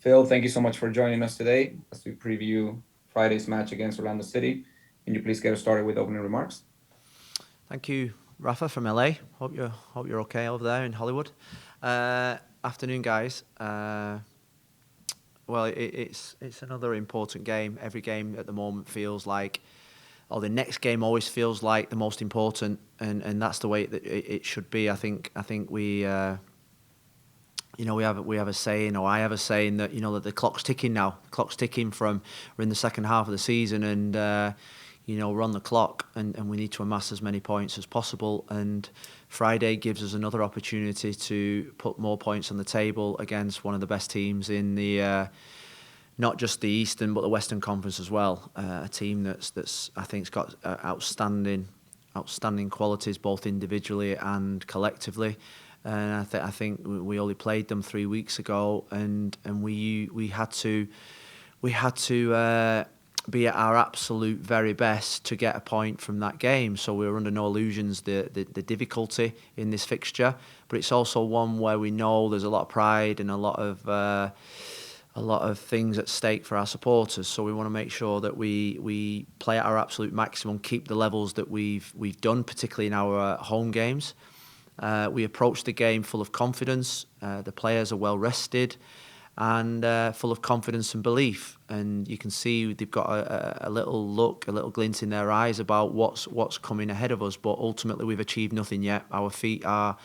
Phil, thank you so much for joining us today as we preview Friday's match against Orlando City. Can you please get us started with opening remarks? Thank you, Rafa from LA. Hope you're okay over there in Hollywood. Afternoon, guys. Well, it's another important game. Every game at the moment feels like, or the next game always feels like the most important, and that's the way it should be. I think we. We have a saying, or I have a saying that that the clock's ticking now. The clock's ticking we're in the second half of the season, and we're on the clock, and we need to amass as many points as possible. And Friday gives us another opportunity to put more points on the table against one of the best teams in the not just the Eastern but the Western Conference as well. A team that's I think's got outstanding qualities both individually and collectively. And I think we only played them 3 weeks ago, and we had to be at our absolute very best to get a point from that game. So we were under no illusions the difficulty in this fixture, but it's also one where we know there's a lot of pride and a lot of things at stake for our supporters. So we want to make sure that we play at our absolute maximum, keep the levels that we've done, particularly in our home games. We approach the game full of confidence. The players are well rested and full of confidence and belief. And you can see they've got a little glint in their eyes about what's coming ahead of us. But ultimately, we've achieved nothing yet. Our feet are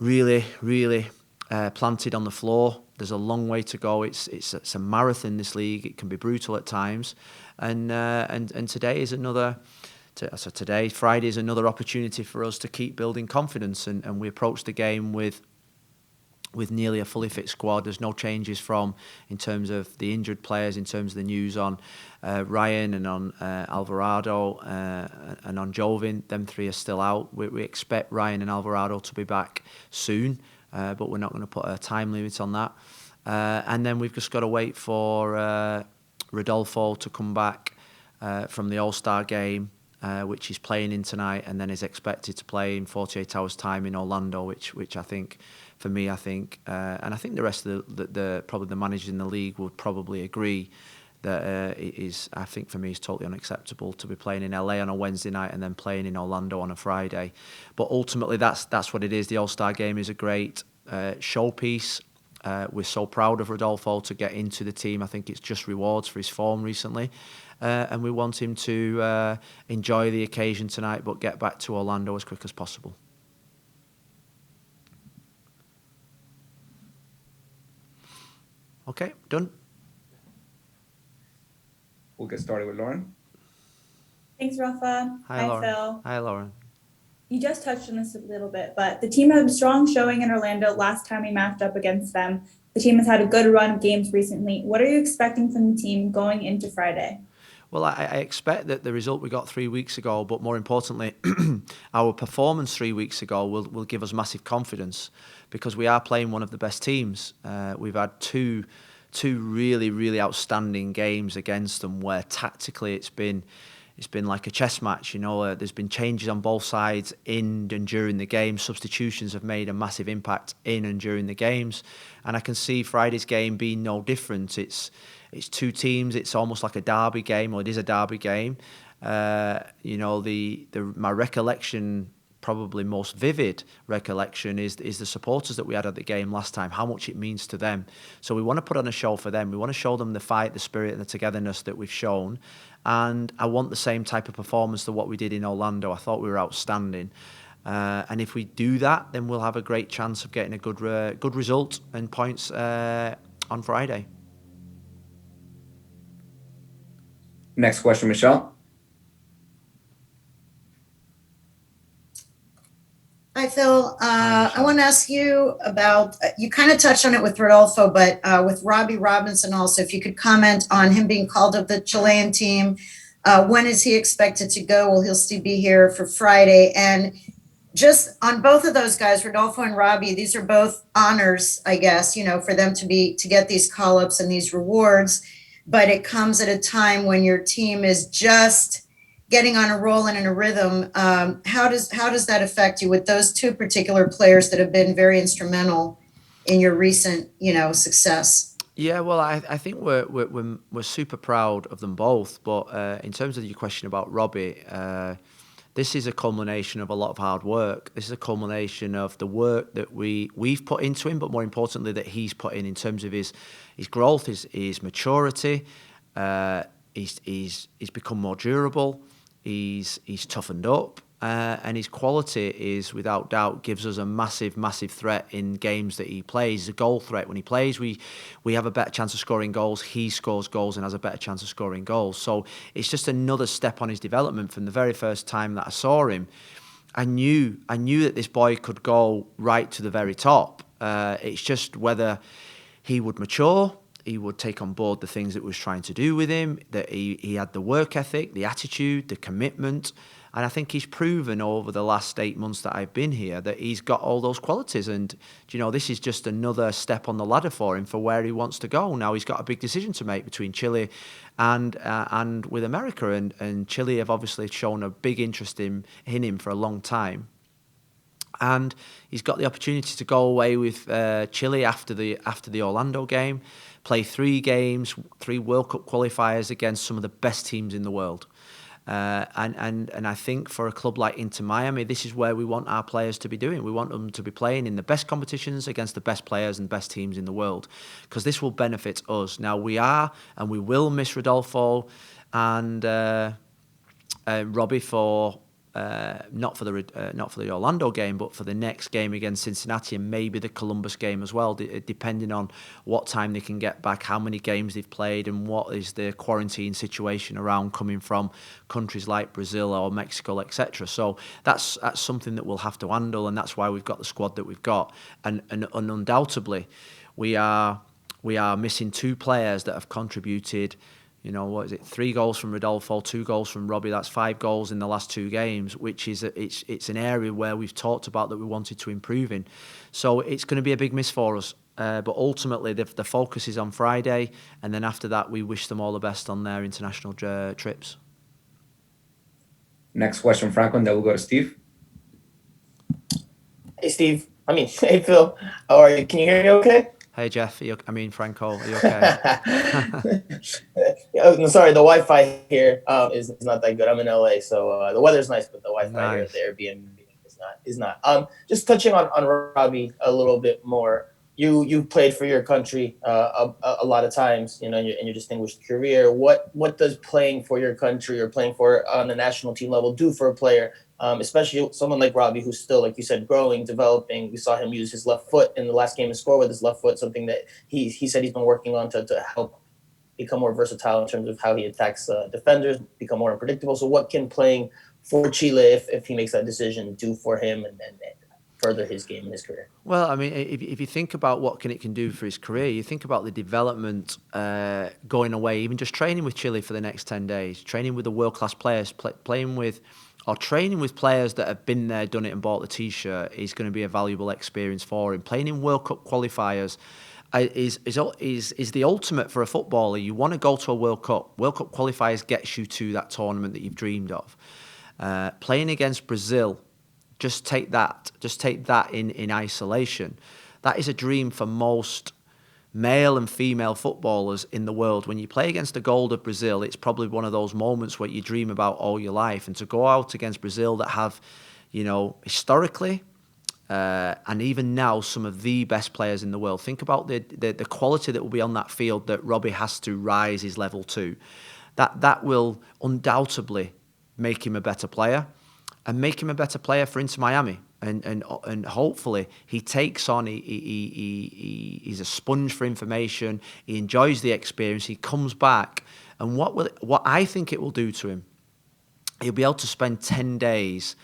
really, really planted on the floor. There's a long way to go. It's a marathon, this league. It can be brutal at times. And today is another. So today, Friday, is another opportunity for us to keep building confidence, and we approach the game with nearly a fully fit squad. There's no changes in terms of the injured players, in terms of the news on Ryan and on Alvarado and on Jovin. Them three are still out. We expect Ryan and Alvarado to be back soon, but we're not going to put a time limit on that. And then we've just got to wait for Rodolfo to come back from the All-Star game, which he's playing in tonight, and then is expected to play in 48 hours' time in Orlando, which I think, for me, and I think the rest of the probably the managers in the league would probably agree that it is, I think for me, is totally unacceptable to be playing in LA on a Wednesday night and then playing in Orlando on a Friday. But ultimately, that's what it is. The All-Star game is a great showpiece. We're so proud of Rodolfo to get into the team. I think it's just rewards for his form recently. And we want him to enjoy the occasion tonight, but get back to Orlando as quick as possible. Okay, done. We'll get started with Lauren. Thanks, Rafa. Hi, Lauren. Phil. Hi, Lauren. You just touched on this a little bit, but the team had a strong showing in Orlando last time we matched up against them. The team has had a good run of games recently. What are you expecting from the team going into Friday? Well, I expect that the result we got 3 weeks ago, but more importantly, our performance 3 weeks ago will give us massive confidence, because we are playing one of the best teams. We've had two really, really outstanding games against them, where tactically it's been like a chess match. There's been changes on both sides in and during the game. Substitutions have made a massive impact in and during the games, and I can see Friday's game being no different. It's two teams. It's almost like a derby game, or it is a derby game. My recollection, probably most vivid recollection, is the supporters that we had at the game last time, how much it means to them. So we want to put on a show for them. We want to show them the fight, the spirit, and the togetherness that we've shown. And I want the same type of performance to what we did in Orlando. I thought we were outstanding. And if we do that, then we'll have a great chance of getting a good result and points on Friday. Next question, Michelle. Hi, Phil. I want to ask you about, you kind of touched on it with Rodolfo, but with Robbie Robinson also, if you could comment on him being called up the Chilean team. When is he expected to go? Will he still be here for Friday? And just on both of those guys, Rodolfo and Robbie, these are both honors, I guess, for them to get these call-ups and these rewards. But it comes at a time when your team is just getting on a roll and in a rhythm. How does that affect you with those two particular players that have been very instrumental in your recent, success? Yeah, well, I think we're super proud of them both. But in terms of your question about Robbie, this is a culmination of a lot of hard work. This is a culmination of the work that we've put into him, but more importantly, that he's put in terms of his growth, his maturity. He's become more durable. He's toughened up. And his quality is, without doubt, gives us a massive, massive threat in games that he plays. He's a goal threat. When he plays, we have a better chance of scoring goals. He scores goals and has a better chance of scoring goals. So it's just another step on his development. From the very first time that I saw him, I knew that this boy could go right to the very top. It's just whether he would mature, he would take on board the things that we was trying to do with him, that he had the work ethic, the attitude, the commitment. And I think he's proven over the last 8 months that I've been here that he's got all those qualities. And, this is just another step on the ladder for him for where he wants to go. Now he's got a big decision to make between Chile and with America. And Chile have obviously shown a big interest in him for a long time. And he's got the opportunity to go away with Chile after the Orlando game, play 3 games, 3 World Cup qualifiers against some of the best teams in the world. And I think for a club like Inter Miami, this is where we want our players to be doing. We want them to be playing in the best competitions against the best players and best teams in the world, because this will benefit us. Now we will miss Rodolfo and Robbie for. Not for the Orlando game, but for the next game against Cincinnati and maybe the Columbus game as well, depending on what time they can get back, how many games they've played, and what is the quarantine situation around coming from countries like Brazil or Mexico, etc. So that's something that we'll have to handle, and that's why we've got the squad that we've got. And undoubtedly, we are missing 2 players that have contributed. 3 goals from Rodolfo, 2 goals from Robbie. That's 5 goals in the last 2 games, which is it's an area where we've talked about that we wanted to improve in. So it's going to be a big miss for us. But ultimately, the focus is on Friday, and then after that, we wish them all the best on their international trips. Next question, Franco, and then we'll go to Steve. Hey, Steve. Hey, Phil. How are you? Can you hear me okay? Hey, Jeff. Franco, are you okay? I'm sorry, the Wi-Fi here is not that good. I'm in LA, so the weather's nice, but the Wi-Fi here at the Airbnb is not. Just touching on Robbie a little bit more. You played for your country a lot of times, in your distinguished career. What does playing for your country or playing for on the national team level do for a player? Especially someone like Robbie, who's still, like you said, growing, developing. We saw him use his left foot in the last game and score with his left foot, something that he said he's been working on to help become more versatile in terms of how he attacks defenders, become more unpredictable. So what can playing for Chile, if he makes that decision, do for him and further his game and his career? Well, if you think about what it can do for his career, you think about the development going away, even just training with Chile for the next 10 days, training with the world-class players, training with players that have been there, done it, and bought the T-shirt is going to be a valuable experience for him. Playing in World Cup qualifiers is the ultimate for a footballer. You want to go to a World Cup. World Cup qualifiers gets you to that tournament that you've dreamed of. Playing against Brazil, just take that in isolation. That is a dream for most male and female footballers in the world. When you play against the gold of Brazil, it's probably one of those moments where you dream about all your life. And to go out against Brazil that have, historically, and even now, some of the best players in the world. Think about the quality that will be on that field that Robbie has to rise his level to. That will undoubtedly make him a better player, and make him a better player for Inter Miami. And hopefully he takes on, he's a sponge for information, he enjoys the experience, he comes back, and what I think it will do to him, he'll be able to spend 10 days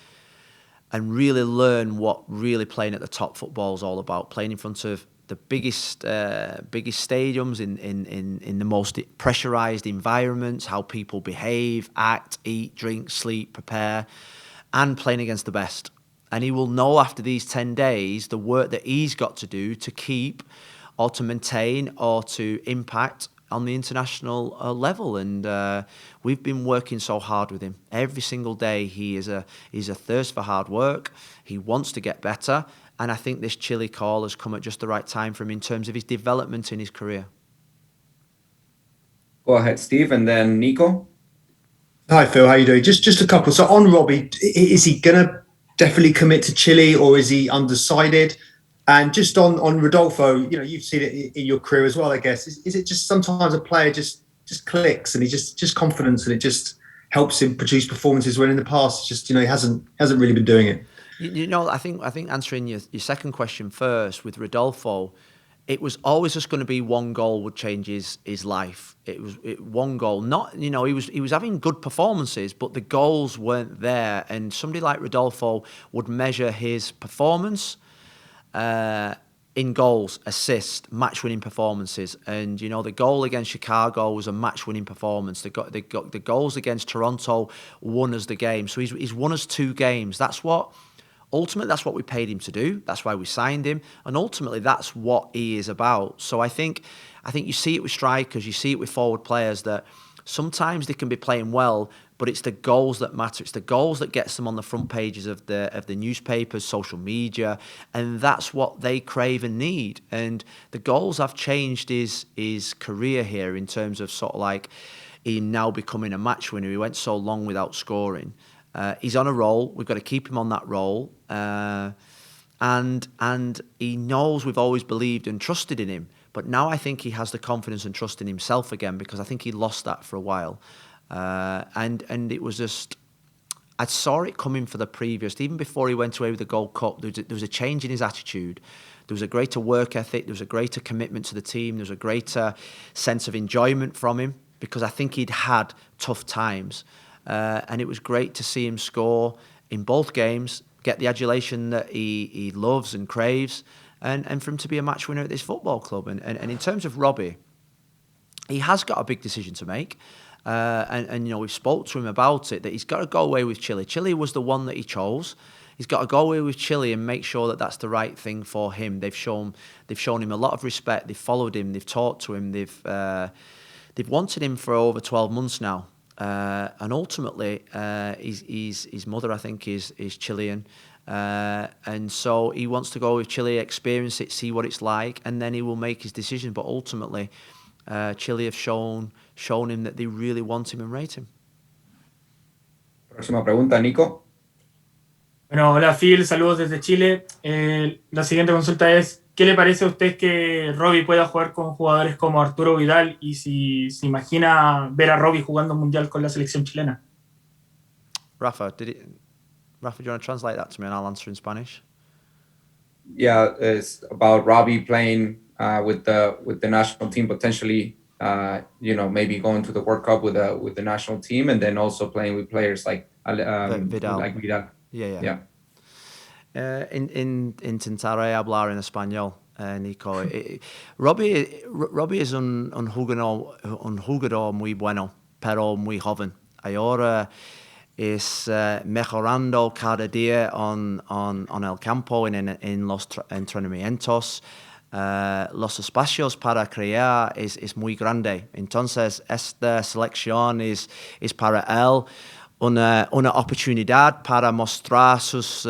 and really learn what really playing at the top football is all about, playing in front of the biggest stadiums in the most pressurized environments, how people behave, act, eat, drink, sleep, prepare, and playing against the best. And he will know after these 10 days the work that he's got to do to keep or to maintain or to impact on the international level. And we've been working so hard with him. Every single day he's a thirst for hard work. He wants to get better. And I think this Chile call has come at just the right time for him in terms of his development in his career. Go ahead, Steve, and then Nico. Hi, Phil. How you doing? Just a couple. So on Robbie, is he gonna definitely commit to Chile, or is he undecided? And just on Rodolfo, you've seen it in your career as well, I guess. Is it just sometimes a player just clicks and he just confidence and it just helps him produce performances when in the past just he hasn't really been doing it? I think answering your second question first with Rodolfo, it was always just going to be one goal would change his life. It was one goal. Not he was having good performances, but the goals weren't there. And somebody like Rodolfo would measure his performance in goals, assists, match-winning performances. And the goal against Chicago was a match-winning performance. The goals against Toronto won us the game. So he's won us 2 games. Ultimately, that's what we paid him to do. That's why we signed him. And ultimately, that's what he is about. So I think you see it with strikers, you see it with forward players that sometimes they can be playing well, but it's the goals that matter. It's the goals that gets them on the front pages of the newspapers, social media, and that's what they crave and need. And the goals have changed his career here in terms of sort of like him now becoming a match winner. He went so long without scoring. He's on a roll. We've got to keep him on that roll. And he knows we've always believed and trusted in him. But now I think he has the confidence and trust in himself again, because I think he lost that for a while. And it was just, I saw it coming for the previous, even before he went away with the Gold Cup, there was a change in his attitude. There was a greater work ethic. There was a greater commitment to the team. There was a greater sense of enjoyment from him, because I think he'd had tough times. And it was great to see him score in both games, get the adulation that he loves and craves, and for him to be a match winner at this football club. And in terms of Robbie, he has got a big decision to make. And we've spoke to him about it, that he's got to go away with Chile. Chile was the one that he chose. He's got to go away with Chile and make sure that that's the right thing for him. They've shown him a lot of respect. They've followed him. They've talked to him. They've wanted him for over 12 months now. And ultimately, his mother, I think, is Chilean. And so he wants to go with Chile, experience it, see what it's like, and then he will make his decision. But ultimately, Chile have shown him that they really want him and rate him. Próxima pregunta, Nico. Bueno, hola Phil, saludos desde Chile. La siguiente consulta es, ¿qué le parece a usted que Robbie pueda jugar con jugadores como Arturo Vidal y si se imagina ver a Robbie jugando un mundial con la selección chilena? Rafa, do you want to translate that to me and I'll answer in Spanish? Yeah, it's about Robbie playing with the national team, potentially, maybe going to the World Cup with the national team, and then also playing with players like Vidal. Like Vidal. Yeah. Intentaré hablar en español, Nico. Robbie es un jugador muy bueno, pero muy joven. Ahora es mejorando cada día en el campo, en los entrenamientos. Los espacios para crear es muy grande. Entonces, esta selección es para él una oportunidad para mostrar sus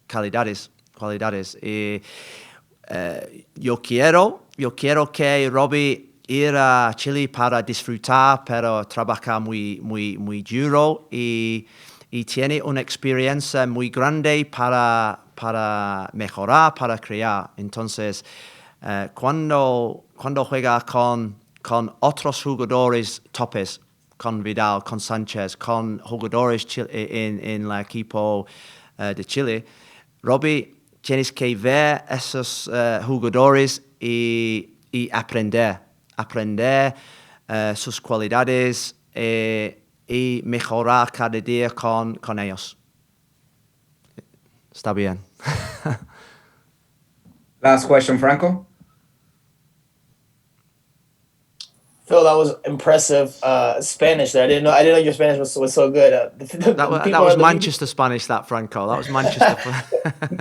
cualidades. Y yo quiero que Robbie ir a Chile para disfrutar, pero trabajar muy duro y tiene una experiencia muy grande para mejorar, para crear. Entonces, cuando juega con otros jugadores topes, con Vidal, con Sánchez, con jugadores en el equipo de Chile, Robbie, tienes que ver esos jugadores y aprender sus cualidades y mejorar cada día con ellos. Está bien. Last question, Franco. Phil, that was impressive Spanish there. I didn't know your Spanish was so good. That was Manchester Spanish, that, Franco. That was Manchester.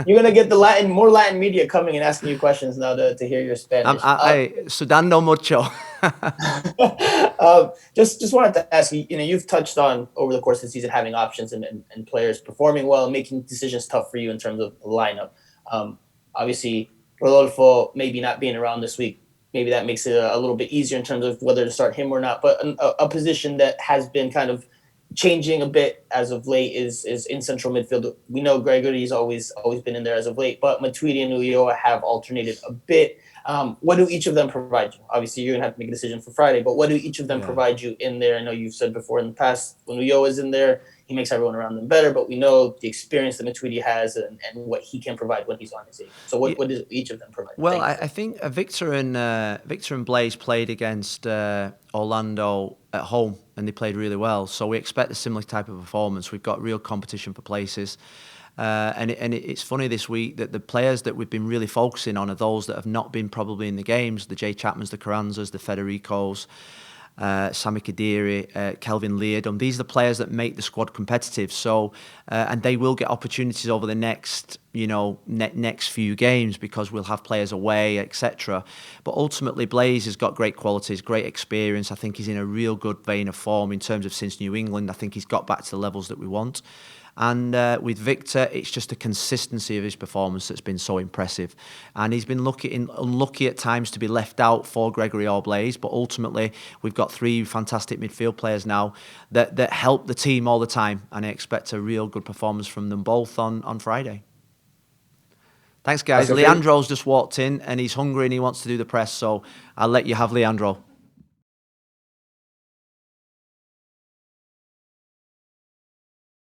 You're gonna get more Latin media coming and asking you questions now to hear your Spanish. Sudando mucho. Just wanted to ask you. You've touched on over the course of the season having options and players performing well, making decisions tough for you in terms of the lineup. Obviously, Rodolfo maybe not being around this week maybe that makes it a little bit easier in terms of whether to start him or not. But a position that has been kind of changing a bit as of late is in central midfield. We know Gregory's always been in there as of late, but Matuidi and Ulloa have alternated a bit. What do each of them provide you? Obviously, you're going to have to make a decision for Friday, but what do each of them provide you in there? I know you've said before in the past, when Ulloa is in there, he makes everyone around them better, but we know the experience that Matuidi has and what he can provide when he's on his team. So what does each of them provide? Well, I think Victor and Blaise played against Orlando at home, and they played really well. So we expect a similar type of performance. We've got real competition for places. It's funny this week that the players that we've been really focusing on are those that have not been probably in the games, the Jay Chapmans, the Carranzas, the Federicos, Sami Khediri, Kelvin Leardom. These are the players that make the squad competitive. So, and they will get opportunities over the next, next few games because we'll have players away, etc. But ultimately, Blaise has got great qualities, great experience. I think he's in a real good vein of form in terms of since New England. I think he's got back to the levels that we want. And with Victor, it's just the consistency of his performance that's been so impressive. And he's been unlucky at times to be left out for Gregory or Blaise, but ultimately we've got three fantastic midfield players now that help the team all the time, and I expect a real good performance from them both on Friday. Thanks, guys. Leandro's just walked in, and he's hungry and he wants to do the press, so I'll let you have Leandro.